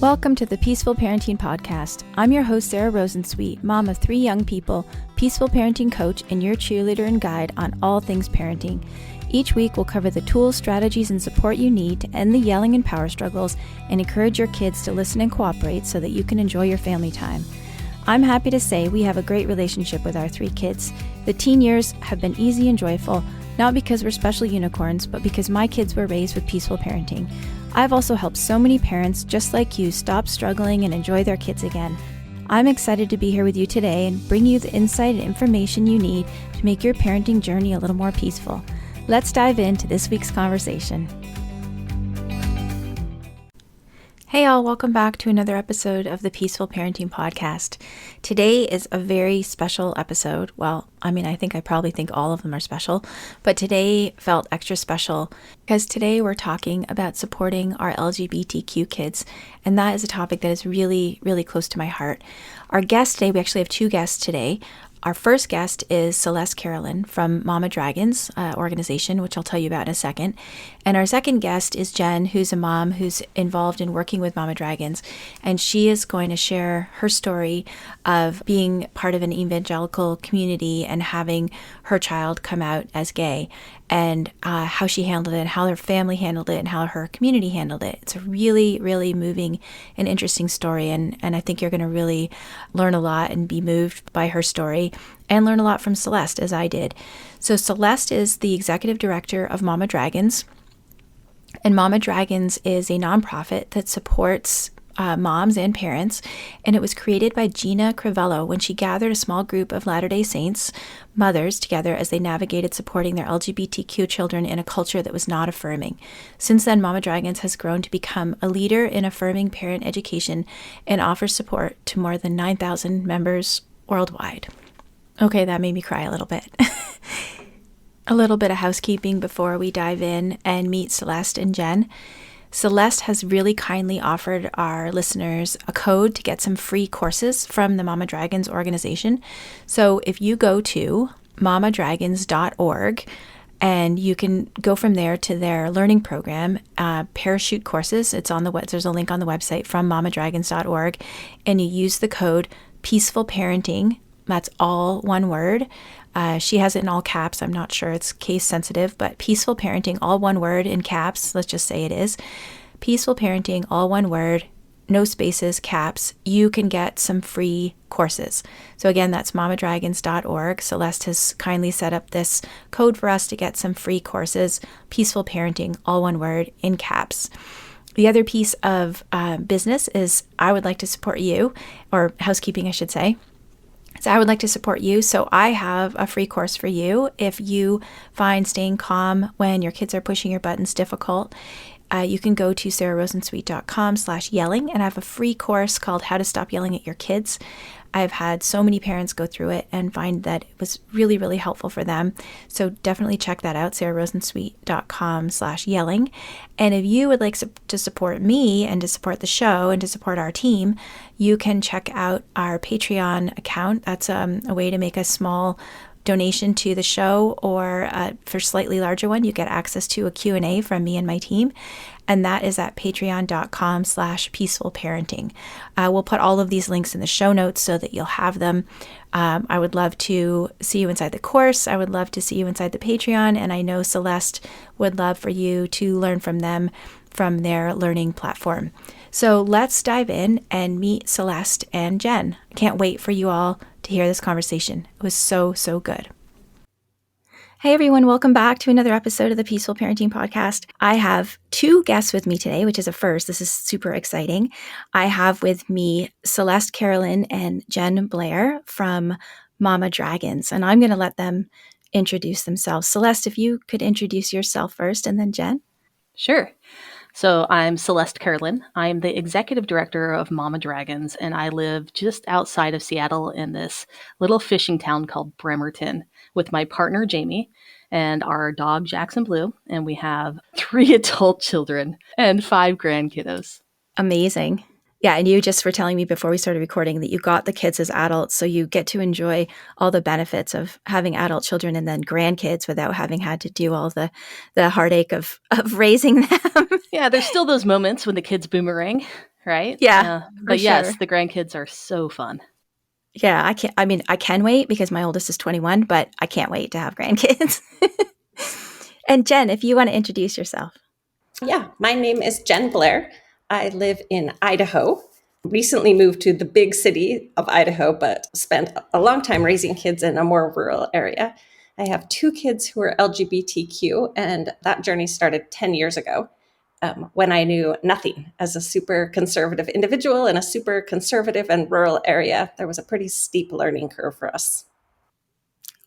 Welcome to the Peaceful Parenting Podcast. I'm your host, Sarah Rosensweet, mom of 3 young people, peaceful parenting coach, and your cheerleader and guide on all things parenting. Each week, we'll cover the tools, strategies, and support you need to end the yelling and power struggles and encourage your kids to listen and cooperate so that you can enjoy your family time. I'm happy to say we have a great relationship with our 3 kids. The teen years have been easy and joyful, not because we're special unicorns, but because my kids were raised with peaceful parenting. I've also helped so many parents just like you stop struggling and enjoy their kids again. I'm excited to be here with you today and bring you the insight and information you need to make your parenting journey a little more peaceful. Let's dive into this week's conversation. Hey all, welcome back to another episode of the Peaceful Parenting Podcast. Today is a very special episode. Well, I probably think all of them are special, but today felt extra special because today we're talking about supporting our LGBTQ kids, and that is a topic that is really, really close to my heart. Our guest today, we actually have 2 guests today. Our first guest is Celeste Carolyn from Mama Dragons organization, which I'll tell you about in a second. And our second guest is Jen, who's a mom who's involved in working with Mama Dragons. And she is going to share her story of being part of an evangelical community and having her child come out as gay, and how she handled it, and how her family handled it, and how her community handled it. It's a really, really moving and interesting story, and I think you're going to really learn a lot and be moved by her story and learn a lot from Celeste, as I did. So Celeste is the executive director of Mama Dragons, and Mama Dragons is a nonprofit that supports moms and parents, and it was created by Gina Crivello when she gathered a small group of Latter-day Saints mothers together as they navigated supporting their LGBTQ children in a culture that was not affirming. Since then, Mama Dragons has grown to become a leader in affirming parent education and offers support to more than 9,000 members worldwide. Okay, that made me cry a little bit. A little bit of housekeeping before we dive in and meet Celeste and Jen. Celeste has really kindly offered our listeners a code to get some free courses from the Mama Dragons organization. So if you go to mamadragons.org, and you can go from there to their learning program, Parachute Courses. It's on there's a link on the website from mamadragons.org, and you use the code Peaceful Parenting. That's all one word. She has it in all caps. I'm not sure it's case sensitive, but Peaceful Parenting, all one word in caps. Let's just say it is. Peaceful Parenting, all one word, no spaces, caps. You can get some free courses. So again, that's mamadragons.org. Celeste has kindly set up this code for us to get some free courses. Peaceful Parenting, all one word in caps. The other piece of business is I would like to support you, or housekeeping, I should say. So I would like to support you. So I have a free course for you. If you find staying calm when your kids are pushing your buttons difficult, you can go to sarahrosensweet.com/yelling, and I have a free course called How to Stop Yelling at Your Kids. I've had so many parents go through it and find that it was really, really helpful for them. So definitely check that out, sarahrosensweet.com/yelling. And if you would like to support me and to support the show and to support our team, you can check out our Patreon account. That's a way to make a small donation to the show, or for slightly larger one, you get access to a Q&A from me and my team. And that is at patreon.com/peacefulparenting. We'll put all of these links in the show notes so that you'll have them. I would love to see you inside the course. I would love to see you inside the Patreon. And I know Celeste would love for you to learn from them from their learning platform. So let's dive in and meet Celeste and Jen. I can't wait for you all to hear this conversation. It was so, so good. Hey everyone, welcome back to another episode of the Peaceful Parenting Podcast. I have 2 guests with me today, which is a first. This is super exciting. I have with me Celeste Carolyn and Jen Blair from Mama Dragons, and I'm going to let them introduce themselves. Celeste, if you could introduce yourself first, and then Jen. Sure. So I'm Celeste Carolyn. I'm the executive director of Mama Dragons, and I live just outside of Seattle in this little fishing town called Bremerton with my partner, Jamie, and our dog, Jackson Blue. And we have 3 adult children and 5 grandkiddos. Amazing. Yeah, and you just were telling me before we started recording that you got the kids as adults, so you get to enjoy all the benefits of having adult children and then grandkids without having had to do all the heartache of raising them. Yeah, there's still those moments when the kids boomerang, right? Yeah, for But yes, sure. the grandkids are so fun. Yeah, I can wait because my oldest is 21, but I can't wait to have grandkids. And Jen, if you want to introduce yourself. Yeah, my name is Jen Blair. I live in Idaho. Recently moved to the big city of Idaho, but spent a long time raising kids in a more rural area. I have two kids who are LGBTQ, and that journey started 10 years ago when I knew nothing. As a super conservative individual in a super conservative and rural area, there was a pretty steep learning curve for us.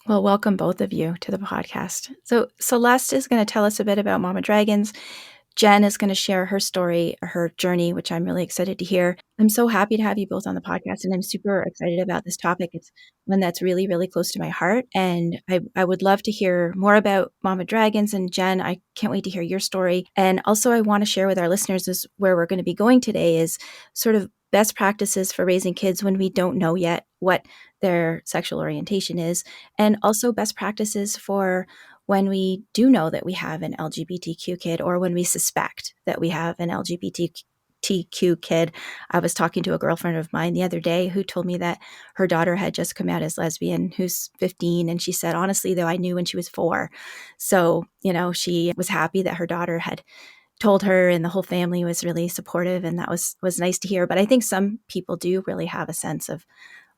Well, welcome both of you to the podcast. So Celeste is going to tell us a bit about Mama Dragons. Jen is going to share her story, her journey, which I'm really excited to hear. I'm so happy to have you both on the podcast, and I'm super excited about this topic. It's one that's really, really close to my heart, and I would love to hear more about Mama Dragons. And Jen, I can't wait to hear your story. And also, I want to share with our listeners is where we're going to be going today is sort of best practices for raising kids when we don't know yet what their sexual orientation is, and also best practices for when we do know that we have an LGBTQ kid or when we suspect that we have an LGBTQ kid. I was talking to a girlfriend of mine the other day who told me that her daughter had just come out as lesbian, who's 15. And she said, honestly, though, I knew when she was 4. So, she was happy that her daughter had told her, and the whole family was really supportive. And that was nice to hear. But I think some people do really have a sense of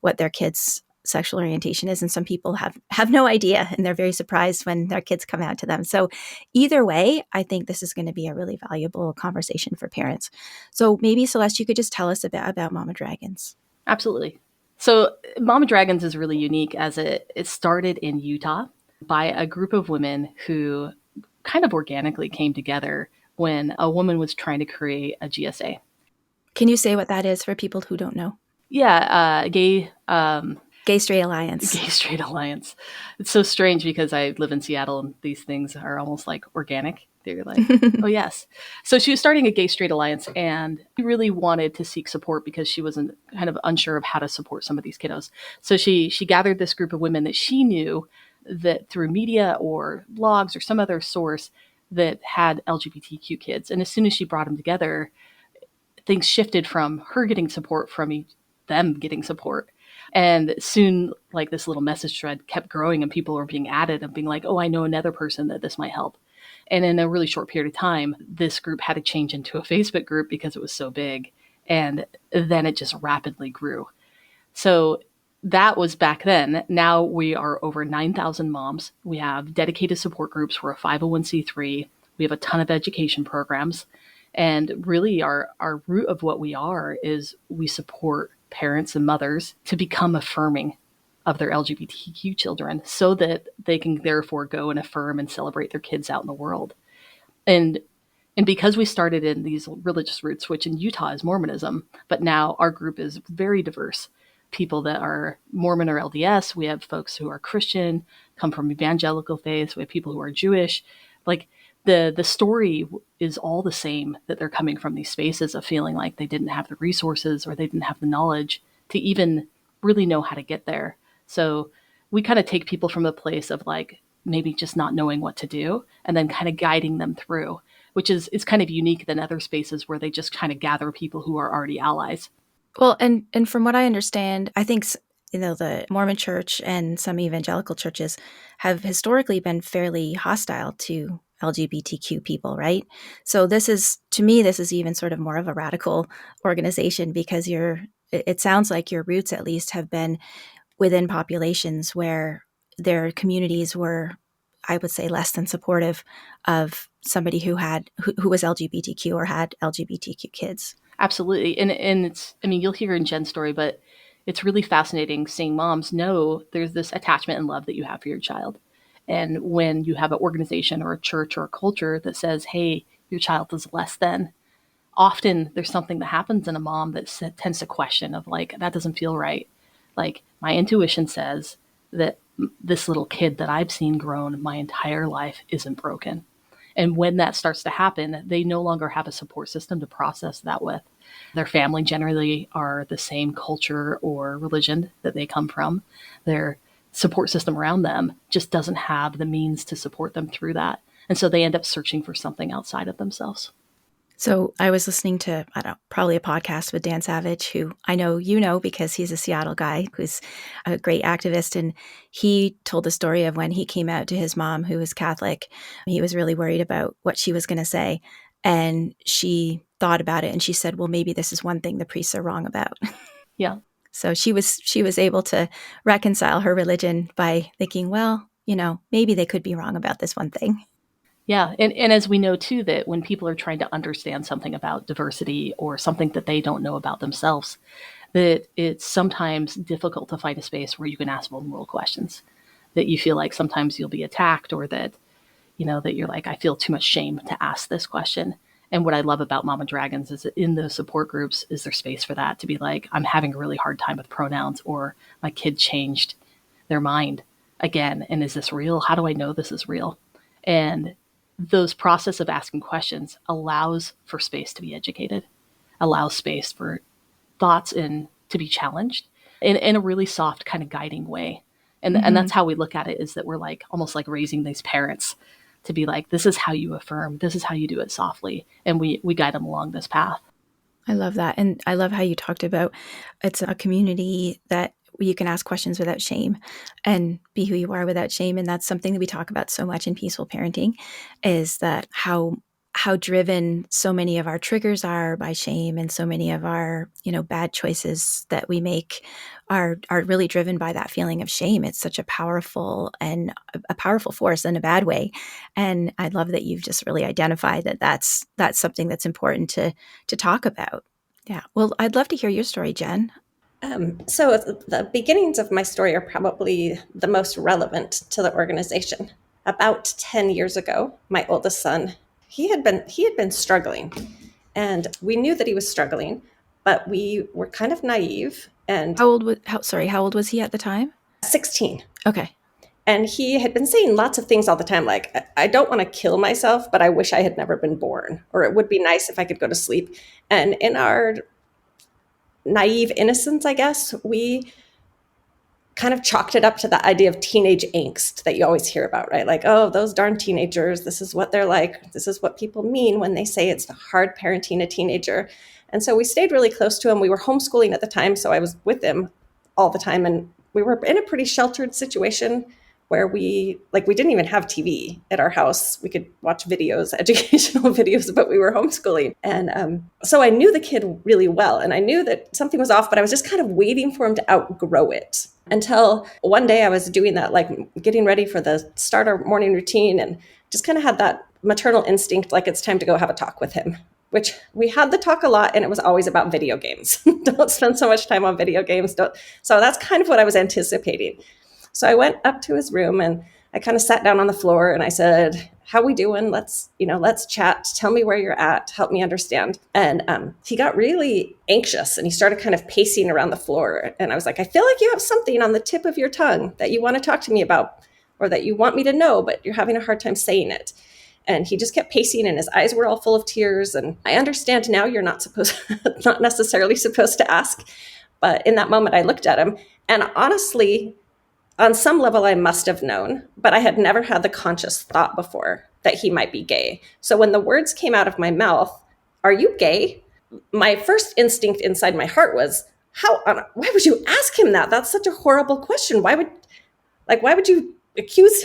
what their kids' sexual orientation is, and some people have no idea, and they're very surprised when their kids come out to them. So either way, I think this is going to be a really valuable conversation for parents. So maybe Celeste, you could just tell us a bit about Mama Dragons. Absolutely. So Mama Dragons is really unique as it started in Utah by a group of women who kind of organically came together when a woman was trying to create a GSA. Can you say what that is for people who don't know? Yeah, Gay Straight Alliance. Gay Straight Alliance. It's so strange because I live in Seattle and these things are almost like organic. They're like, oh, yes. So she was starting a Gay Straight Alliance, and she really wanted to seek support because she wasn't kind of unsure of how to support some of these kiddos. So she gathered this group of women that she knew that through media or blogs or some other source that had LGBTQ kids. And as soon as she brought them together, things shifted from her getting support from them getting support. And soon, like, this little message thread kept growing and people were being added and being like, oh, I know another person that this might help. And in a really short period of time, this group had to change into a Facebook group because it was so big. And then it just rapidly grew. So that was back then. Now we are over 9,000 moms. We have dedicated support groups. We're a 501c3. We have a ton of education programs. And really our root of what we are is we support parents and mothers to become affirming of their LGBTQ children so that they can therefore go and affirm and celebrate their kids out in the world. And because we started in these religious roots, which in Utah is Mormonism, but now our group is very diverse. People that are Mormon or LDS, we have folks who are Christian, come from evangelical faiths, we have people who are Jewish. Like the story is all the same, that they're coming from these spaces of feeling like they didn't have the resources or they didn't have the knowledge to even really know how to get there. So we kind of take people from a place of like maybe just not knowing what to do and then kind of guiding them through, which is kind of unique than other spaces where they just kind of gather people who are already allies. Well, and from what I understand, I think the Mormon church and some evangelical churches have historically been fairly hostile to LGBTQ people, right? So to me, this is even sort of more of a radical organization because it sounds like your roots at least have been within populations where their communities were, I would say, less than supportive of somebody who was LGBTQ or had LGBTQ kids. Absolutely. And it's, I mean, you'll hear in Jen's story, but it's really fascinating seeing moms know there's this attachment and love that you have for your child. And when you have an organization or a church or a culture that says, hey, your child is less than, often there's something that happens in a mom that tends to question of like, that doesn't feel right. Like my intuition says that this little kid that I've seen grown my entire life isn't broken. And when that starts to happen, they no longer have a support system to process that with. Their family generally are the same culture or religion that they come from. Their support system around them just doesn't have the means to support them through that. And so they end up searching for something outside of themselves. So I was listening to, I don't know, probably a podcast with Dan Savage, who I know you know because he's a Seattle guy who's a great activist. And he told the story of when he came out to his mom, who was Catholic. He was really worried about what she was going to say. And she thought about it and she said, well, maybe this is one thing the priests are wrong about. Yeah. So she was able to reconcile her religion by thinking, well, maybe they could be wrong about this one thing. Yeah. And as we know, too, that when people are trying to understand something about diversity or something that they don't know about themselves, that it's sometimes difficult to find a space where you can ask vulnerable questions, that you feel like sometimes you'll be attacked, or that, that you're like, I feel too much shame to ask this question. And what I love about Mama Dragons is that in those support groups is there space for that, to be like, I'm having a really hard time with pronouns, or my kid changed their mind again. And is this real? How do I know this is real? And those process of asking questions allows for space to be educated, allows space for thoughts and to be challenged in a really soft kind of guiding way. And that's how we look at it, is that we're like almost like raising these parents to be like, this is how you affirm, this is how you do it softly. And we guide them along this path. I love that. And I love how you talked about it's a community that you can ask questions without shame and be who you are without shame. And that's something that we talk about so much in peaceful parenting, is that how driven so many of our triggers are by shame, and so many of our, bad choices that we make are really driven by that feeling of shame. It's such a powerful force in a bad way. And I love that you've just really identified that that's something that's important to talk about. Yeah. Well, I'd love to hear your story, Jen. So the beginnings of my story are probably the most relevant to the organization. About 10 years ago, my oldest son, he had been struggling, and we knew that he was struggling, but we were kind of naive. And how old was he at the time? 16. Okay. And he had been saying lots of things all the time, like, I don't want to kill myself, but I wish I had never been born, or it would be nice if I could go to sleep. And in our naive innocence, I guess, we kind of chalked it up to the idea of teenage angst that you always hear about, right? Like, oh, those darn teenagers, this is what they're like. This is what people mean when they say it's hard parenting a teenager. And so we stayed really close to him. We were homeschooling at the time, so I was with him all the time. And we were in a pretty sheltered situation where we didn't even have TV at our house. We could watch videos, educational videos, but we were homeschooling. And so I knew the kid really well, and I knew that something was off, but I was just kind of waiting for him to outgrow it, until one day I was doing that, like getting ready for the start our morning routine, and just kind of had that maternal instinct, like it's time to go have a talk with him, which we had the talk a lot, and it was always about video games. Don't spend so much time on video games. So that's kind of what I was anticipating. So I went up to his room and I kind of sat down on the floor and I said, how we doing? Let's chat. Tell me where you're at. Help me understand. And he got really anxious and he started kind of pacing around the floor. And I was like, I feel like you have something on the tip of your tongue that you want to talk to me about, or that you want me to know, but you're having a hard time saying it. And he just kept pacing and his eyes were all full of tears. And I understand now you're not necessarily supposed to ask. But in that moment, I looked at him, and honestly, on some level, I must have known, but I had never had the conscious thought before that he might be gay. So when the words came out of my mouth, "Are you gay?" my first instinct inside my heart was, why would you ask him that? That's such a horrible question. Why would you accuse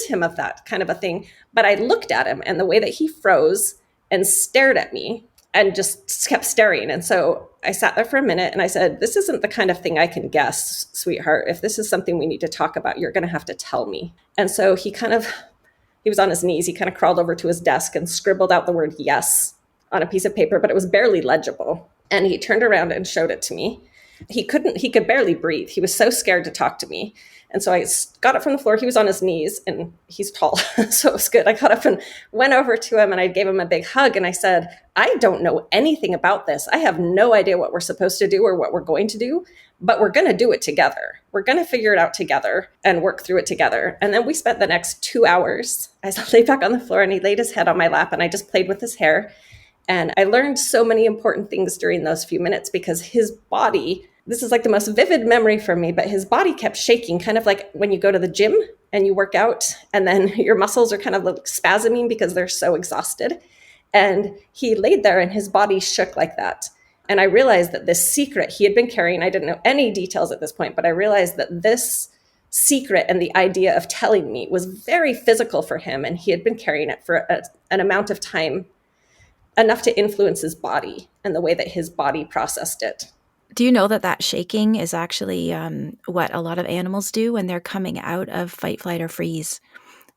him of that kind of a thing? But I looked at him, and the way that he froze and stared at me and just kept staring. And so I sat there for a minute and I said, this isn't the kind of thing I can guess, sweetheart. If this is something we need to talk about, you're going to have to tell me. And so he was on his knees. He kind of crawled over to his desk and scribbled out the word yes on a piece of paper, but it was barely legible. And he turned around and showed it to me. He could barely breathe. He was so scared to talk to me. And so I got up from the floor. He was on his knees and he's tall. So it was good. I got up and went over to him and I gave him a big hug. And I said, I don't know anything about this. I have no idea what we're supposed to do or what we're going to do, but we're going to do it together. We're going to figure it out together and work through it together. And then we spent the next 2 hours. I laid back on the floor and he laid his head on my lap and I just played with his hair. And I learned so many important things during those few minutes because his body, this is like the most vivid memory for me, but his body kept shaking, kind of like when you go to the gym and you work out and then your muscles are kind of like spasming because they're so exhausted. And he laid there and his body shook like that. And I realized that this secret he had been carrying, I didn't know any details at this point, but I realized that this secret and the idea of telling me was very physical for him. And he had been carrying it for an amount of time, enough to influence his body and the way that his body processed it. Do you know that shaking is actually what a lot of animals do when they're coming out of fight, flight, or freeze?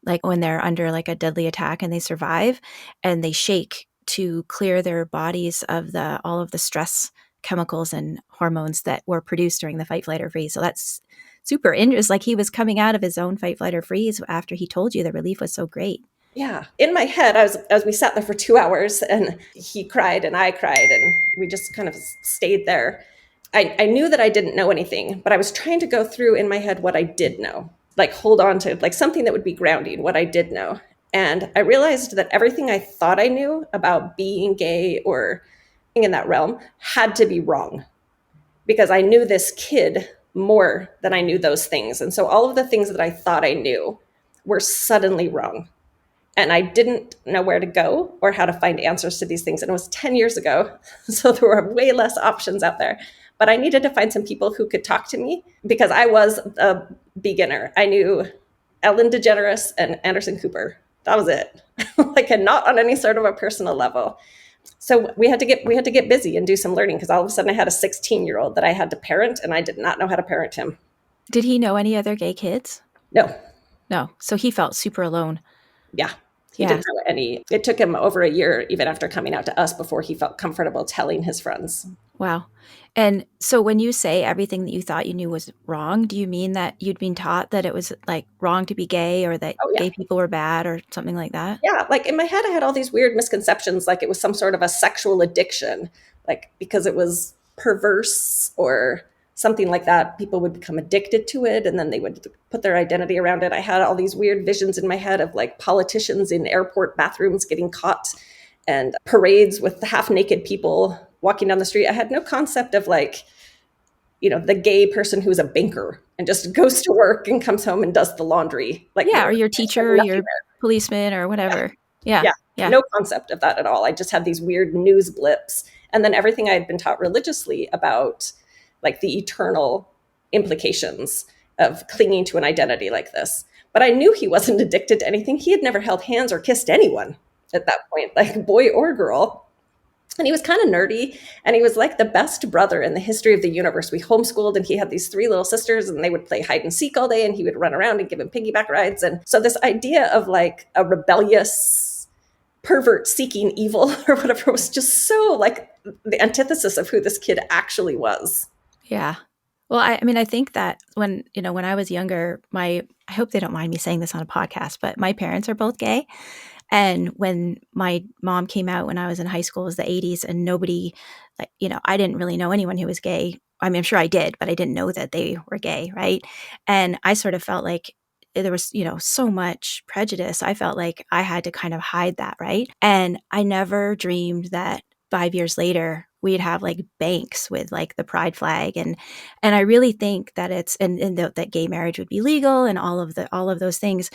Like when they're under like a deadly attack and they survive, and they shake to clear their bodies of all of the stress chemicals and hormones that were produced during the fight, flight, or freeze. So that's super interesting. Like he was coming out of his own fight, flight, or freeze after he told you. The relief was so great. Yeah. In my head, as we sat there for 2 hours and he cried and I cried and we just kind of stayed there. I knew that I didn't know anything, but I was trying to go through in my head what I did know, like hold on to like something that would be grounding, what I did know. And I realized that everything I thought I knew about being gay or in that realm had to be wrong, because I knew this kid more than I knew those things. And so all of the things that I thought I knew were suddenly wrong. And I didn't know where to go or how to find answers to these things. And it was 10 years ago. So there were way less options out there. But I needed to find some people who could talk to me because I was a beginner. I knew Ellen DeGeneres and Anderson Cooper. That was it. Like, and not on any sort of a personal level. So we had to get busy and do some learning, because all of a sudden I had a 16-year-old that I had to parent, and I did not know how to parent him. Did he know any other gay kids? No. No. So he felt super alone. Yeah. He didn't know any. It took him over a year, even after coming out to us, before he felt comfortable telling his friends. Wow. And so when you say everything that you thought you knew was wrong, do you mean that you'd been taught that it was like wrong to be gay, or that gay people were bad or something like that? Yeah. Like in my head, I had all these weird misconceptions, like it was some sort of a sexual addiction, like because it was perverse or something like that. People would become addicted to it and then they would put their identity around it. I had all these weird visions in my head of like politicians in airport bathrooms getting caught and parades with half naked people walking down the street. I had no concept of like, the gay person who's a banker and just goes to work and comes home and does the laundry. Like, or your teacher or your policeman or whatever. Yeah. No concept of that at all. I just had these weird news blips. And then everything I had been taught religiously about like the eternal implications of clinging to an identity like this. But I knew he wasn't addicted to anything. He had never held hands or kissed anyone at that point, like boy or girl. And he was kind of nerdy, and he was like the best brother in the history of the universe. We homeschooled, and he had these 3 little sisters, and they would play hide and seek all day, and he would run around and give him piggyback rides. And so this idea of like a rebellious pervert seeking evil or whatever was just so like the antithesis of who this kid actually was. Yeah. Well, I think that when I was younger, I hope they don't mind me saying this on a podcast, but my parents are both gay. And when my mom came out when I was in high school, it was the 80s, and nobody, I didn't really know anyone who was gay. I mean, I'm sure I did, but I didn't know that they were gay, right? And I sort of felt like there was, so much prejudice. I felt like I had to kind of hide that, right? And I never dreamed that 5 years later we'd have like banks with like the pride flag, and I really think that it's and that gay marriage would be legal and all of those things.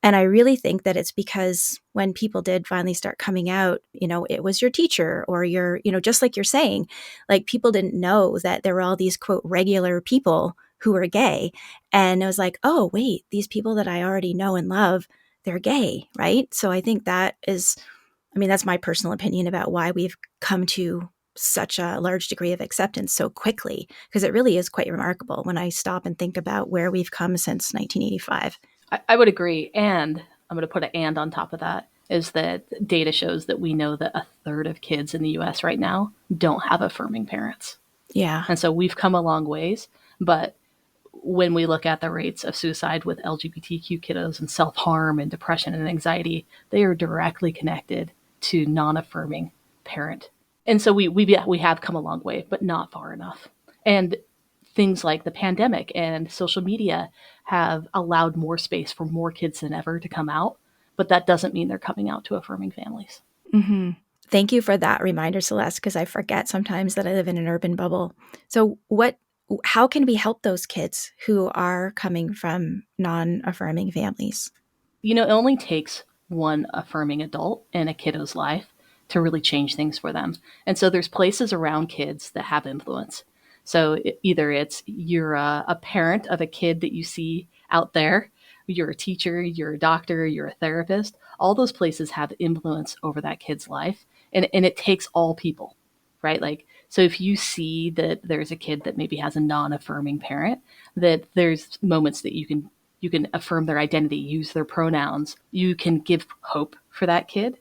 And I really think that it's because when people did finally start coming out, it was your teacher or your, just like you're saying, like people didn't know that there were all these quote regular people who were gay. And it was like, oh, wait, these people that I already know and love, they're gay, right? So I think that's my personal opinion about why we've come to such a large degree of acceptance so quickly, because it really is quite remarkable when I stop and think about where we've come since 1985. I would agree. And I'm going to put an and on top of that, is that data shows that we know that 1/3 of kids in the US right now don't have affirming parents. Yeah. And so we've come a long ways. But when we look at the rates of suicide with LGBTQ kiddos and self-harm and depression and anxiety, they are directly connected to non-affirming parent. And so we have come a long way, but not far enough. And things like the pandemic and social media have allowed more space for more kids than ever to come out, but that doesn't mean they're coming out to affirming families. Mm-hmm. Thank you for that reminder, Celeste, because I forget sometimes that I live in an urban bubble. So how can we help those kids who are coming from non-affirming families? It only takes one affirming adult in a kiddo's life to really change things for them. And so there's places around kids that have influence. So either it's you're a parent of a kid that you see out there, you're a teacher, you're a doctor, you're a therapist. All those places have influence over that kid's life. And it takes all people, right? Like, so if you see that there's a kid that maybe has a non-affirming parent, that there's moments that you can affirm their identity, use their pronouns, you can give hope for that kid,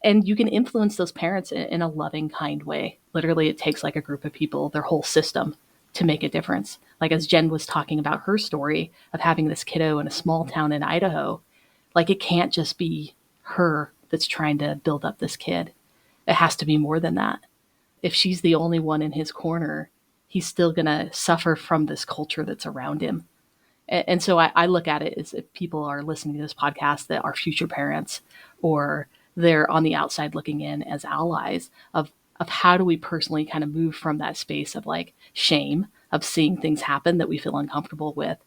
and you can influence those parents in a loving, kind way. Literally, it takes like a group of people, their whole system, to make a difference. Like as Jen was talking about her story of having this kiddo in a small town in Idaho, like it can't just be her that's trying to build up this kid. It has to be more than that. If she's the only one in his corner, he's still going to suffer from this culture that's around him. And so I look at it as if people are listening to this podcast that are future parents, or they're on the outside looking in as allies of how do we personally kind of move from that space of like shame of seeing things happen that we feel uncomfortable with,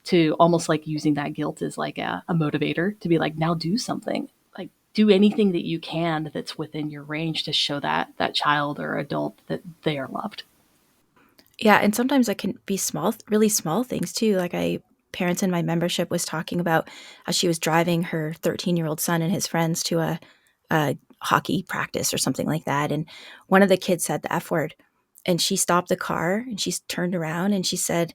to almost like using that guilt as like a motivator to be like, now do something, like do anything that you can that's within your range to show that child or adult that they are loved. Yeah, and sometimes it can be small, really small things too. Like parents in my membership was talking about how she was driving her 13-year-old son and his friends to a hockey practice or something like that. And one of the kids said the F word, and she stopped the car and she turned around and she said,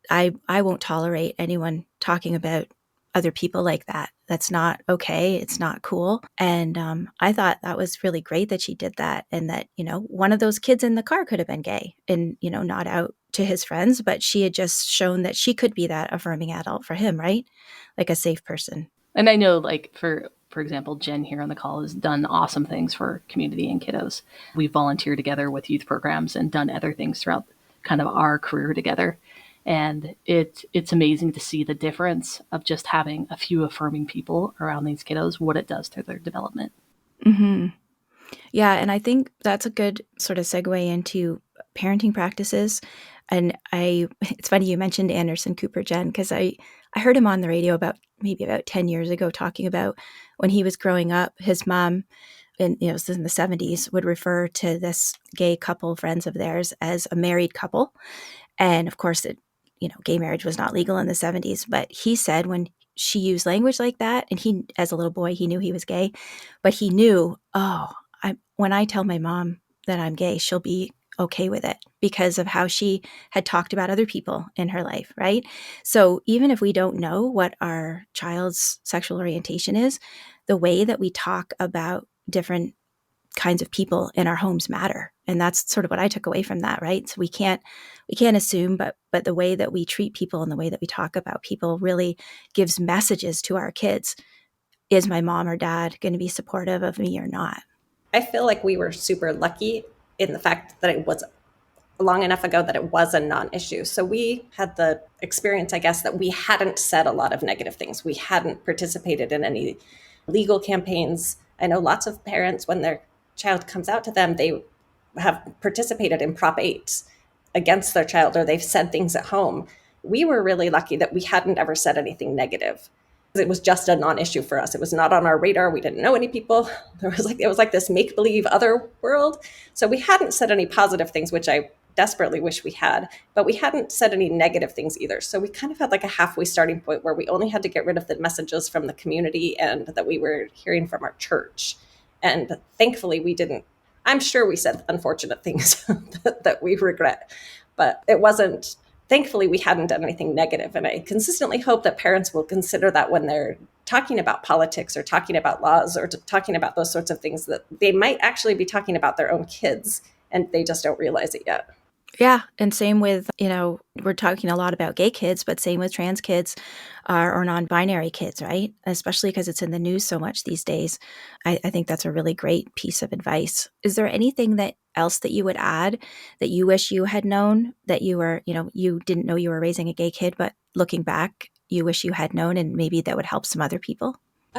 I won't tolerate anyone talking about other people like that. That's not okay. It's not cool. And I thought that was really great that she did that, and that, one of those kids in the car could have been gay and, not out to his friends, but she had just shown that she could be that affirming adult for him, right? Like a safe person. And I know, like, for example, Jen here on the call has done awesome things for community and kiddos. We've volunteered together with youth programs and done other things throughout kind of our career together. And it's amazing to see the difference of just having a few affirming people around these kiddos, what it does to their development. Mm-hmm. Yeah, and I think that's a good sort of segue into parenting practices. And it's funny you mentioned Anderson Cooper, Jen, because I heard him on the radio maybe about 10 years ago talking about when he was growing up, his mom, in the 70s, would refer to this gay couple friends of theirs as a married couple. And of course, gay marriage was not legal in the 70s. But he said when she used language like that, and he, as a little boy, he knew he was gay, but he knew, when I tell my mom that I'm gay, she'll be okay with it because of how she had talked about other people in her life, right? So even if we don't know what our child's sexual orientation is, the way that we talk about different kinds of people in our homes matter. And that's sort of what I took away from that, right? So we can't assume, but the way that we treat people and the way that we talk about people really gives messages to our kids. Is my mom or dad going to be supportive of me or not? I feel like we were super lucky in the fact that it was long enough ago that it was a non-issue. So we had the experience, I guess, that we hadn't said a lot of negative things. We hadn't participated in any legal campaigns. I know lots of parents, when their child comes out to them, they have participated in Prop 8 against their child, or they've said things at home. We were really lucky that we hadn't ever said anything negative. It was just a non-issue for us. It was not on our radar. We didn't know any people. It was like this make-believe other world. So we hadn't said any positive things, which I desperately wish we had, but we hadn't said any negative things either. So we kind of had like a halfway starting point where we only had to get rid of the messages from the community and that we were hearing from our church. And thankfully we didn't. I'm sure we said unfortunate things that we regret, but it wasn't. Thankfully, we hadn't done anything negative. And I consistently hope that parents will consider that when they're talking about politics or talking about laws or talking about those sorts of things, that they might actually be talking about their own kids and they just don't realize it yet. Yeah. And same with, we're talking a lot about gay kids, but same with trans kids or non-binary kids, right? Especially because it's in the news so much these days. I think that's a really great piece of advice. Is there anything else that you would add that you wish you had known, that you were, you didn't know you were raising a gay kid, but looking back, you wish you had known, and maybe that would help some other people?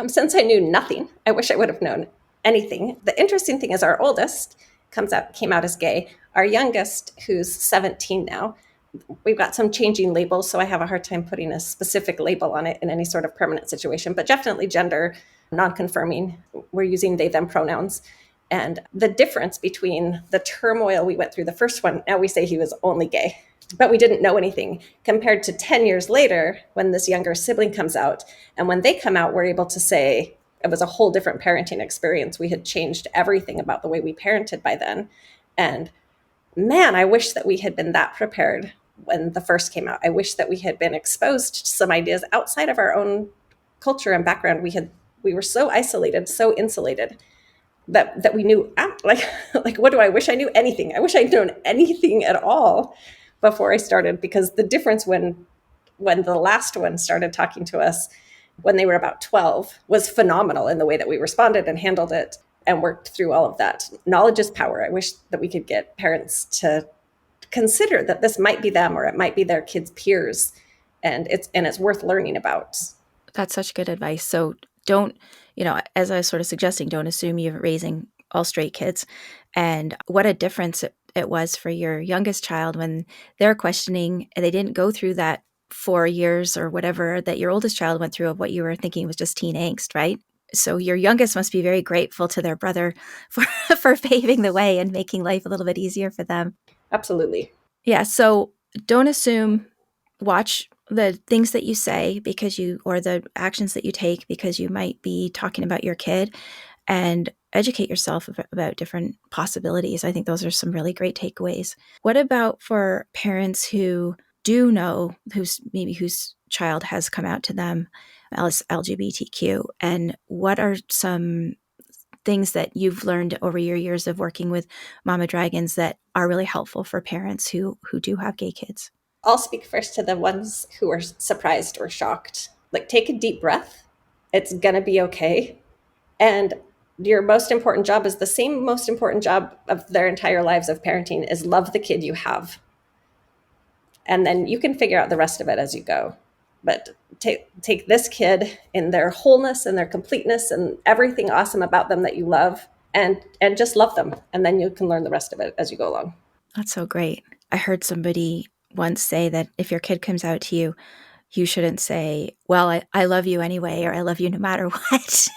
Since I knew nothing, I wish I would have known anything. The interesting thing is our oldest came out as gay. Our youngest, who's 17 now, we've got some changing labels, so I have a hard time putting a specific label on it in any sort of permanent situation, but definitely gender non-conforming. We're using they, them pronouns. And the difference between the turmoil we went through the first one, now we say he was only gay, but we didn't know anything, compared to 10 years later when this younger sibling comes out. And when they come out, we're able to say it was a whole different parenting experience. We had changed everything about the way we parented by then. And man, I wish that we had been that prepared when the first came out. I wish that we had been exposed to some ideas outside of our own culture and background. We were so isolated, so insulated, that we knew, like what do I wish I knew? Anything. I wish I'd known anything at all before I started, because the difference when the last one started talking to us when they were about 12 was phenomenal in the way that we responded and handled it and worked through all of that. Knowledge is power. I wish that we could get parents to consider that this might be them or it might be their kids' peers, and it's worth learning about. That's such good advice. So don't, as I was sort of suggesting, don't assume you're raising all straight kids. And what a difference it was for your youngest child when they're questioning, and they didn't go through that 4 years or whatever that your oldest child went through of what you were thinking was just teen angst, right? So your youngest must be very grateful to their brother for paving the way and making life a little bit easier for them. Absolutely. Yeah. So don't assume, watch the things that you say or the actions that you take, because you might be talking about your kid, and educate yourself about different possibilities. I think those are some really great takeaways. What about for parents who do know whose child has come out to them as LGBTQ, and what are some things that you've learned over your years of working with Mama Dragons that are really helpful for parents who do have gay kids? I'll speak first to the ones who are surprised or shocked. Like, take a deep breath. It's gonna be okay. And your most important job is the same most important job of their entire lives of parenting, is love the kid you have. And then you can figure out the rest of it as you go. But take this kid in their wholeness and their completeness and everything awesome about them that you love, and just love them. And then you can learn the rest of it as you go along. That's so great. I heard somebody once say that if your kid comes out to you, you shouldn't say, well, I love you anyway, or I love you no matter what.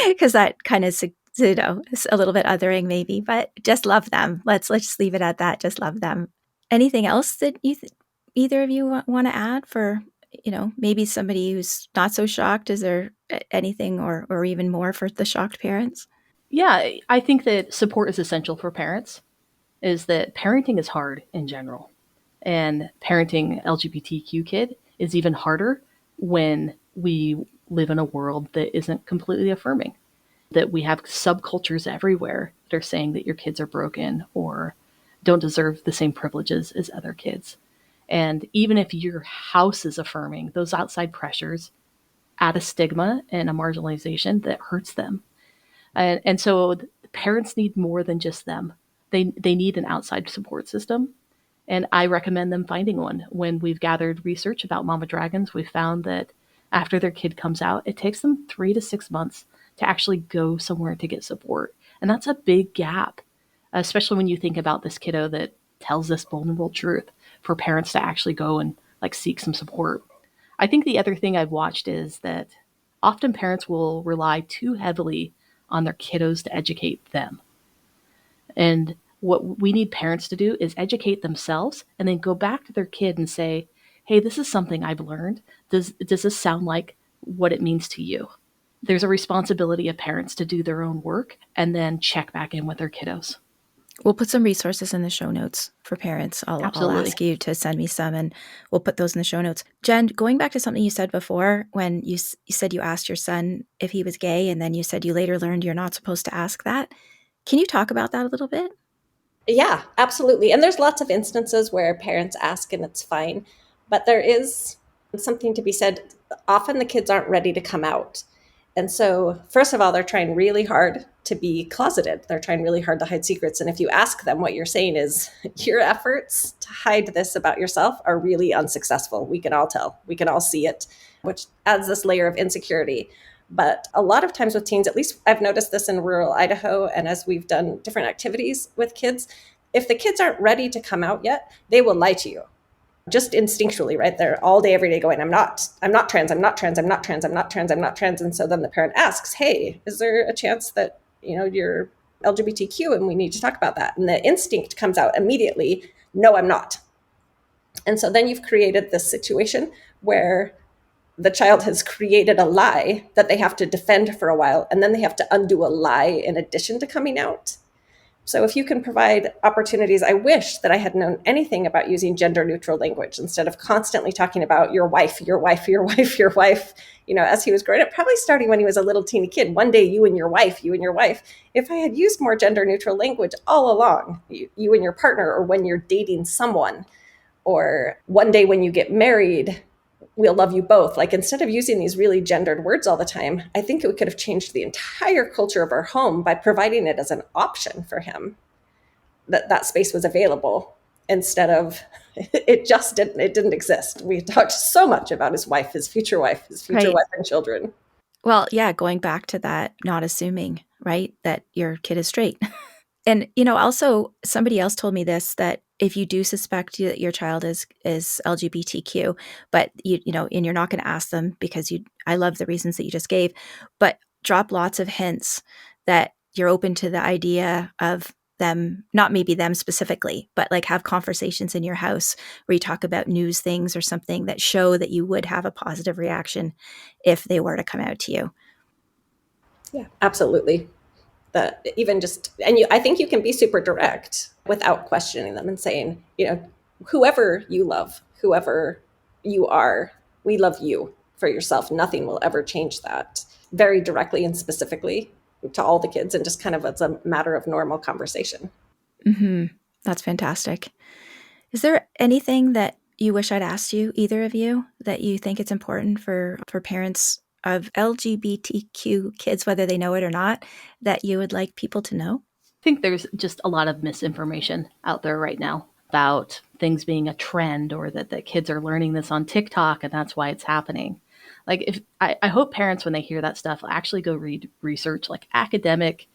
Because that kind of, is a little bit othering maybe, but just love them. Let's just leave it at that. Just love them. Anything else that either of you want to add for, maybe somebody who's not so shocked? Is there anything or even more for the shocked parents? Yeah, I think that support is essential for parents, is that parenting is hard in general. And parenting LGBTQ kid is even harder when we live in a world that isn't completely affirming, that we have subcultures everywhere that are saying that your kids are broken or don't deserve the same privileges as other kids. And even if your house is affirming, those outside pressures add a stigma and a marginalization that hurts them. And so parents need more than just them. They need an outside support system. And I recommend them finding one. When we've gathered research about mama dragons, we've found that after their kid comes out, it takes them 3 to 6 months to actually go somewhere to get support. And that's a big gap, especially when you think about this kiddo that tells this vulnerable truth, for parents to actually go and seek some support. I think the other thing I've watched is that often parents will rely too heavily on their kiddos to educate them. And what we need parents to do is educate themselves and then go back to their kid and say, hey, this is something I've learned. Does this sound like what it means to you? There's a responsibility of parents to do their own work and then check back in with their kiddos. We'll put some resources in the show notes for parents. I'll ask you to send me some, and we'll put those in the show notes. Jen, going back to something you said before, when you said you asked your son if he was gay, and then you said you later learned you're not supposed to ask that. Can you talk about that a little bit? Yeah, absolutely. And there's lots of instances where parents ask and it's fine. But there is something to be said. Often the kids aren't ready to come out. And so, first of all, they're trying really hard to be closeted. They're trying really hard to hide secrets. And if you ask them, what you're saying is, your efforts to hide this about yourself are really unsuccessful. We can all tell. We can all see it, which adds this layer of insecurity. But a lot of times with teens, at least I've noticed this in rural Idaho, and as we've done different activities with kids, if the kids aren't ready to come out yet, they will lie to you. Just instinctually, right? They're all day, every day going, I'm not trans, I'm not trans, I'm not trans, I'm not trans, I'm not trans. And so then the parent asks, hey, is there a chance that you're LGBTQ and we need to talk about that. And the instinct comes out immediately, no, I'm not. And so then you've created this situation where the child has created a lie that they have to defend for a while, and then they have to undo a lie in addition to coming out. So if you can provide opportunities, I wish that I had known anything about using gender neutral language instead of constantly talking about your wife, your wife, your wife, your wife, as he was growing up, probably starting when he was a little teeny kid, one day you and your wife, you and your wife. If I had used more gender neutral language all along, you and your partner, or when you're dating someone, or one day when you get married, we'll love you both. Like, instead of using these really gendered words all the time, I think it could have changed the entire culture of our home by providing it as an option for him, that space was available, instead of it didn't exist. We talked so much about his wife, his future wife, Right. wife and children. Well, yeah, going back to that, not assuming, right, that your kid is straight. And, also somebody else told me this, that if you do suspect that your child is LGBTQ, but and you're not going to ask them because I love the reasons that you just gave, but drop lots of hints that you're open to the idea of them, not maybe them specifically, but like have conversations in your house where you talk about news things or something that show that you would have a positive reaction if they were to come out to you. Yeah, absolutely. That even just, and I think you can be super direct without questioning them and saying, whoever you love, whoever you are, we love you for yourself. Nothing will ever change that. Very directly and specifically to all the kids, and just kind of as a matter of normal conversation. Mm-hmm. That's fantastic. Is there anything that you wish I'd asked you, either of you, that you think it's important for parents of LGBTQ kids, whether they know it or not, that you would like people to know? I think there's just a lot of misinformation out there right now about things being a trend, or that kids are learning this on TikTok and that's why it's happening. Like, if I hope parents, when they hear that stuff, actually go read research, like academic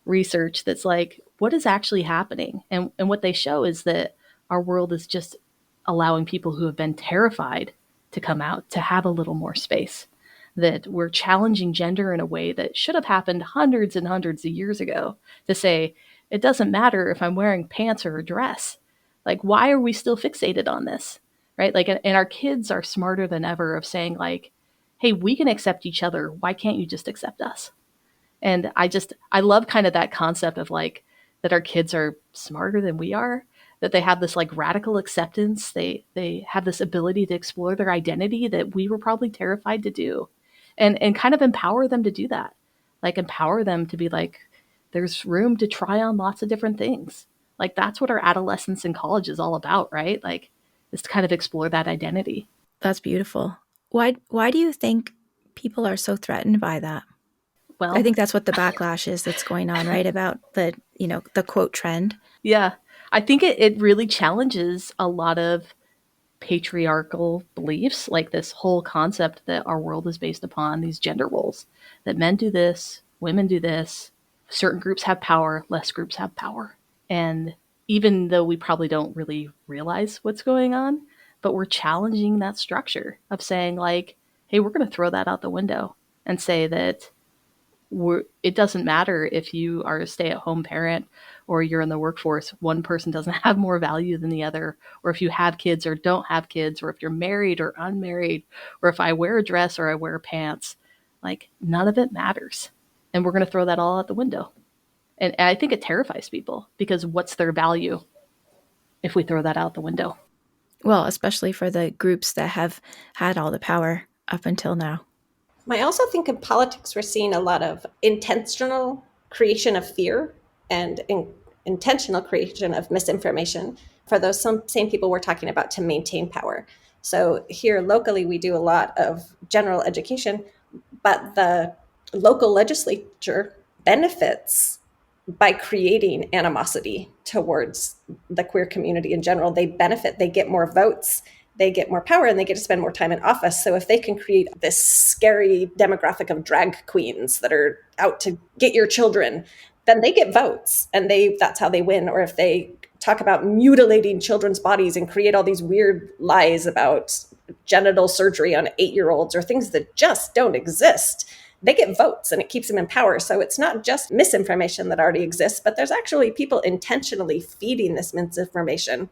research that's like, what is actually happening? And what they show is that our world is just allowing people who have been terrified to come out to have a little more space. That we're challenging gender in a way that should have happened hundreds and hundreds of years ago, to say, it doesn't matter if I'm wearing pants or a dress. Like, why are we still fixated on this? Right? Like, and our kids are smarter than ever of saying, like, hey, we can accept each other. Why can't you just accept us? And I love kind of that concept of like, that our kids are smarter than we are, that they have this like radical acceptance. They have this ability to explore their identity that we were probably terrified to do, and kind of empower them to do that. Like, empower them to be like, there's room to try on lots of different things. Like, that's what our adolescence and college is all about, right? Like, is to kind of explore that identity. That's beautiful. Why do you think people are so threatened by that? I Well, think that's what the backlash is that's going on, right? About the quote trend. yeah, I think it really challenges a lot of patriarchal beliefs, like this whole concept that our world is based upon these gender roles, that men do this, women do this, certain groups have power, less groups have power. And even though we probably don't really realize what's going on, but we're challenging that structure of saying, like, hey, we're going to throw that out the window and say that it doesn't matter if you are a stay-at-home parent or you're in the workforce. One person doesn't have more value than the other, or if you have kids or don't have kids, or if you're married or unmarried, or if I wear a dress or I wear pants. Like, none of it matters. And we're going to throw that all out the window. And I think it terrifies people, because what's their value if we throw that out the window? Well, especially for the groups that have had all the power up until now. I also think in politics, we're seeing a lot of intentional creation of fear and intentional creation of misinformation for those same people we're talking about, to maintain power. So here locally, we do a lot of general education, but the local legislature benefits by creating animosity towards the queer community in general. They benefit, they get more votes, they get more power, and they get to spend more time in office. So if they can create this scary demographic of drag queens that are out to get your children, then they get votes, and that's how they win. Or if they talk about mutilating children's bodies and create all these weird lies about genital surgery on 8-year-olds, or things that just don't exist, they get votes and it keeps them in power. So it's not just misinformation that already exists, but there's actually people intentionally feeding this misinformation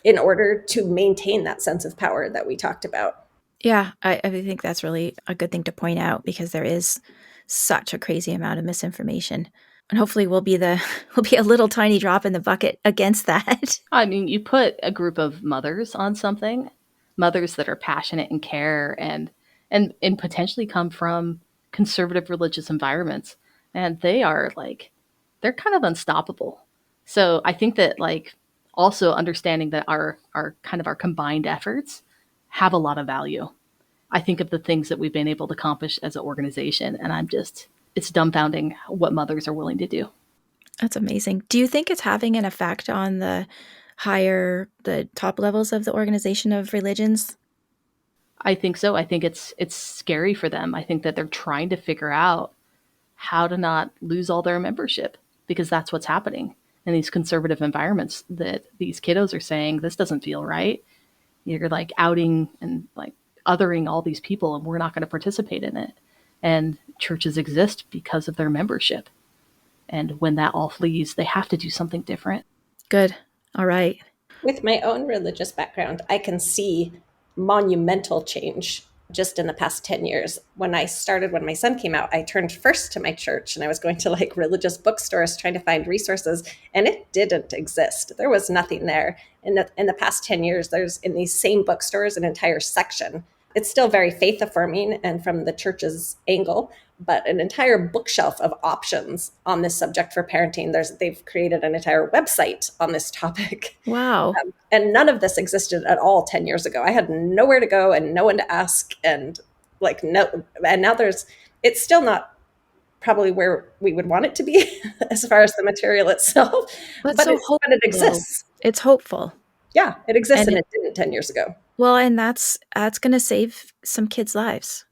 in order to maintain that sense of power that we talked about. Yeah, I think that's really a good thing to point out because there is such a crazy amount of misinformation. And hopefully we'll be we'll be a little tiny drop in the bucket against that. I mean, you put a group of mothers on something, mothers that are passionate and care and potentially come from conservative religious environments, and they're kind of unstoppable. So I think that also understanding that our kind of our combined efforts have a lot of value. I think of the things that we've been able to accomplish as an organization, and it's dumbfounding what mothers are willing to do. That's amazing. Do you think it's having an effect on the top levels of the organization of religions? I think so. I think it's scary for them. I think that they're trying to figure out how to not lose all their membership, because that's what's happening in these conservative environments, that these kiddos are saying, this doesn't feel right. You're like outing and like othering all these people, and we're not going to participate in it. And churches exist because of their membership. And when that all flees, they have to do something different. Good. All right. With my own religious background, I can see monumental change just in the past 10 years. When my son came out, I turned first to my church and I was going to like religious bookstores trying to find resources, and it didn't exist. There was nothing there. In the past 10 years, there's in these same bookstores an entire section. It's still very faith affirming and from the church's angle, but an entire bookshelf of options on this subject for parenting. They've created an entire website on this topic. Wow. And none of this existed at all 10 years ago. I had nowhere to go and no one to ask. And now it's still not probably where we would want it to be as far as the material itself, but it exists. It's hopeful. Yeah, it exists, and it didn't 10 years ago. Well, and that's going to save some kids' lives.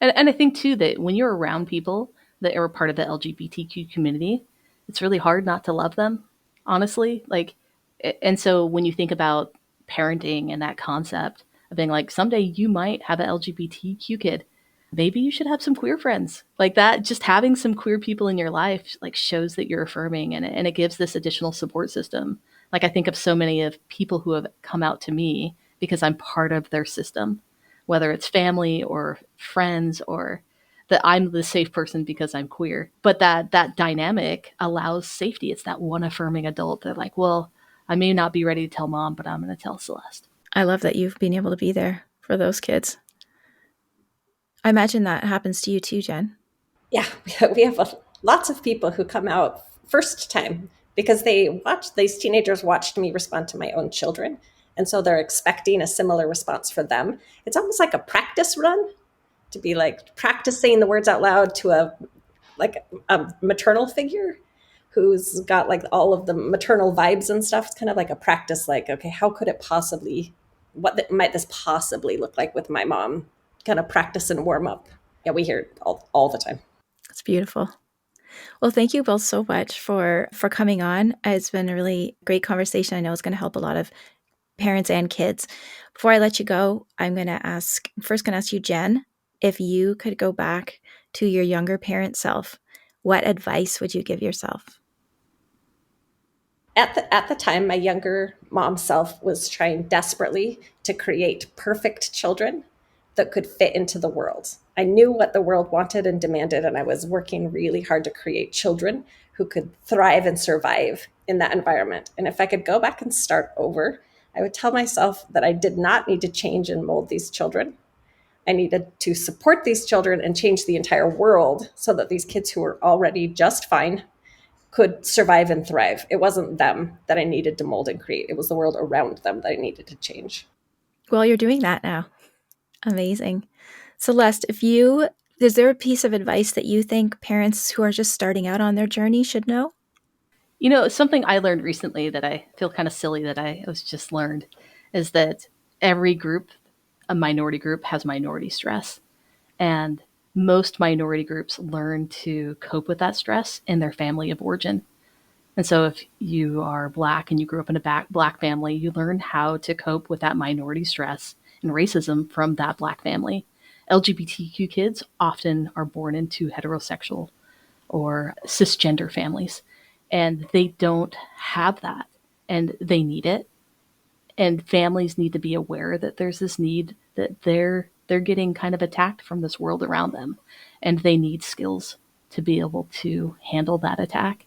And I think too that when you're around people that are part of the LGBTQ community, it's really hard not to love them, honestly. And so when you think about parenting and that concept of being like, someday you might have an LGBTQ kid, maybe you should have some queer friends like that. Just having some queer people in your life shows that you're affirming, and it gives this additional support system. I think of so many of people who have come out to me because I'm part of their system, whether it's family or friends, or that I'm the safe person because I'm queer. But that dynamic allows safety. It's that one affirming adult that well, I may not be ready to tell mom, but I'm going to tell Celeste. I love that you've been able to be there for those kids. I imagine that happens to you too, Jen. Yeah, we have lots of people who come out first time because these teenagers watched me respond to my own children. And so they're expecting a similar response for them. It's almost like a practice run, to be practice saying the words out loud to a maternal figure who's got all of the maternal vibes and stuff. It's kind of like a practice, okay, how could it possibly, might this possibly look like with my mom? Kind of practice and warm up. Yeah, we hear it all the time. That's beautiful. Well, thank you both so much for coming on. It's been a really great conversation. I know it's going to help a lot of parents and kids. Before I let you go, I'm going to ask you, Jen, if you could go back to your younger parent self, what advice would you give yourself? At the time, my younger mom self was trying desperately to create perfect children that could fit into the world. I knew what the world wanted and demanded, and I was working really hard to create children who could thrive and survive in that environment. And if I could go back and start over, I would tell myself that I did not need to change and mold these children. I needed to support these children and change the entire world so that these kids who were already just fine could survive and thrive. It wasn't them that I needed to mold and create. It was the world around them that I needed to change. Well, you're doing that now. Amazing. Celeste, is there a piece of advice that you think parents who are just starting out on their journey should know? Something I learned recently that I feel kind of silly that I was just learned is that every group, a minority group, has minority stress. And most minority groups learn to cope with that stress in their family of origin. And so if you are Black and you grew up in a Black family, you learn how to cope with that minority stress and racism from that Black family. LGBTQ kids often are born into heterosexual or cisgender families, and they don't have that, and they need it. And families need to be aware that there's this need, that they're getting kind of attacked from this world around them, and they need skills to be able to handle that attack.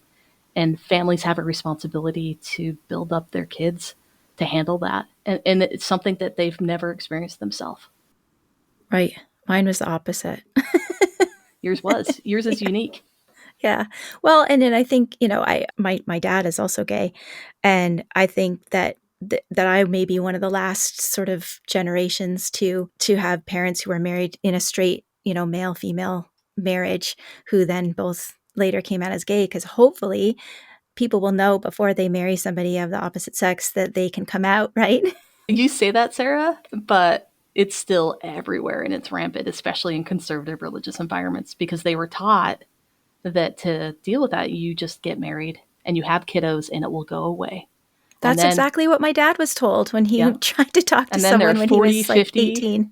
And families have a responsibility to build up their kids to handle that. And it's something that they've never experienced themselves. Right. Mine was the opposite. Yours is unique. Yeah. Well, and then I think, my dad is also gay, and I think that I may be one of the last sort of generations to have parents who are married in a straight, male female marriage, who then both later came out as gay, because hopefully people will know before they marry somebody of the opposite sex that they can come out, right? You say that, Sarah, but it's still everywhere, and it's rampant, especially in conservative religious environments, because they were taught that to deal with that, you just get married and you have kiddos and it will go away. That's exactly what my dad was told when he tried to talk to someone when 40, he was like 18.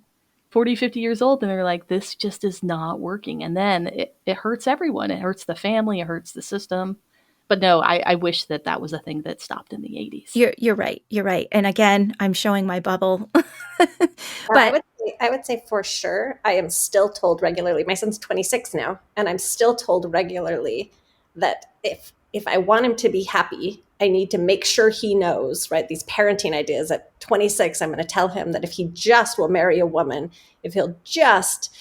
40, 50 years old, and they're like, this just is not working. And then it hurts everyone. It hurts the family. It hurts the system. But no, I wish that was a thing that stopped in the 80s. You're right. You're right. And again, I'm showing my bubble. But I would say for sure, I am still told regularly, my son's 26 now, and I'm still told regularly that if I want him to be happy, I need to make sure he knows, right? These parenting ideas at 26, I'm going to tell him that if he just will marry a woman, if he'll just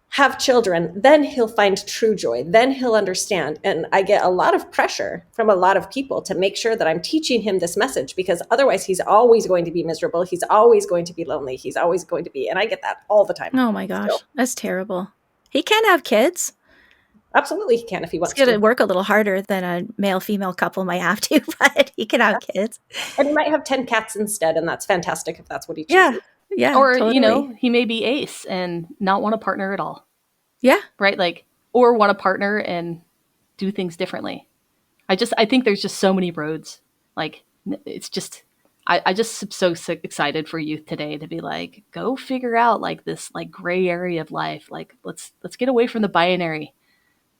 have children, then he'll find true joy. Then he'll understand. And I get a lot of pressure from a lot of people to make sure that I'm teaching him this message, because otherwise he's always going to be miserable. He's always going to be lonely. He's always going to be, and I get that all the time. Oh my gosh, That's terrible. He can have kids. Absolutely, he can if he wants to. He's going to work a little harder than a male-female couple might have to, but he can have kids. And he might have 10 cats instead, and that's fantastic if that's what he chooses. Yeah, or, totally. He may be ace and not want a partner at all. Yeah. Right? Or want a partner and do things differently. I think there's just so many roads. It's just, I just am so excited for youth today to be like, go figure out this gray area of life. Let's get away from the binary.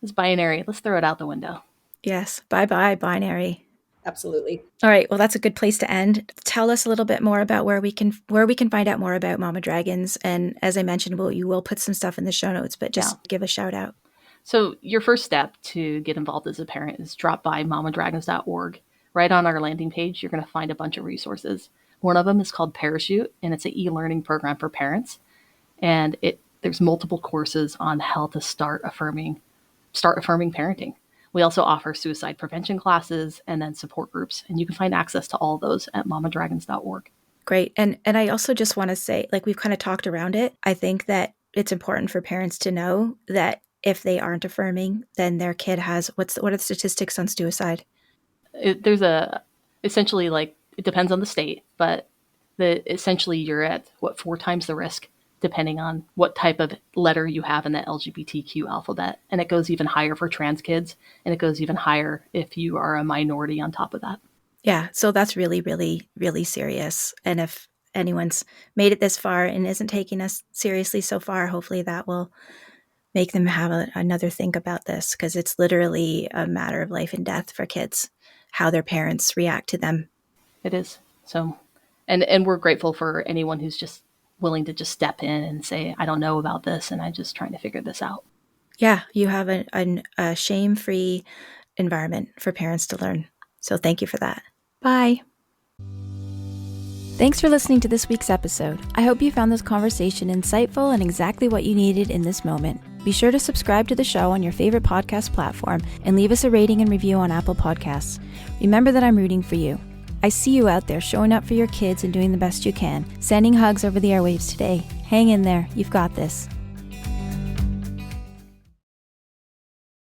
This binary, let's throw it out the window. Yes. Bye-bye, binary. Absolutely. All right. Well, that's a good place to end. Tell us a little bit more about where we can find out more about Mama Dragons. And as I mentioned, you will put some stuff in the show notes, but just give a shout out. So your first step to get involved as a parent is drop by mamadragons.org. Right on our landing page, you're going to find a bunch of resources. One of them is called Parachute, and it's an e-learning program for parents. And there's multiple courses on how to start affirming parenting. We also offer suicide prevention classes and then support groups, and you can find access to all of those at mamadragons.org. Great. And I also just want to say, we've kind of talked around it. I think that it's important for parents to know that if they aren't affirming, then their kid has, what are the statistics on suicide? There's essentially, it depends on the state, but essentially you're at 4 times the risk, depending on what type of letter you have in the LGBTQ alphabet. And it goes even higher for trans kids, and it goes even higher if you are a minority on top of that. Yeah, so that's really, really, really serious. And if anyone's made it this far and isn't taking us seriously so far, hopefully that will make them have another think about this, because it's literally a matter of life and death for kids, how their parents react to them. It is. So, and we're grateful for anyone who's just willing to just step in and say, I don't know about this, and I'm just trying to figure this out. Yeah, you have a shame-free environment for parents to learn. So thank you for that. Bye. Thanks for listening to this week's episode. I hope you found this conversation insightful and exactly what you needed in this moment. Be sure to subscribe to the show on your favorite podcast platform and leave us a rating and review on Apple Podcasts. Remember that I'm rooting for you. I see you out there showing up for your kids and doing the best you can. Sending hugs over the airwaves today. Hang in there. You've got this.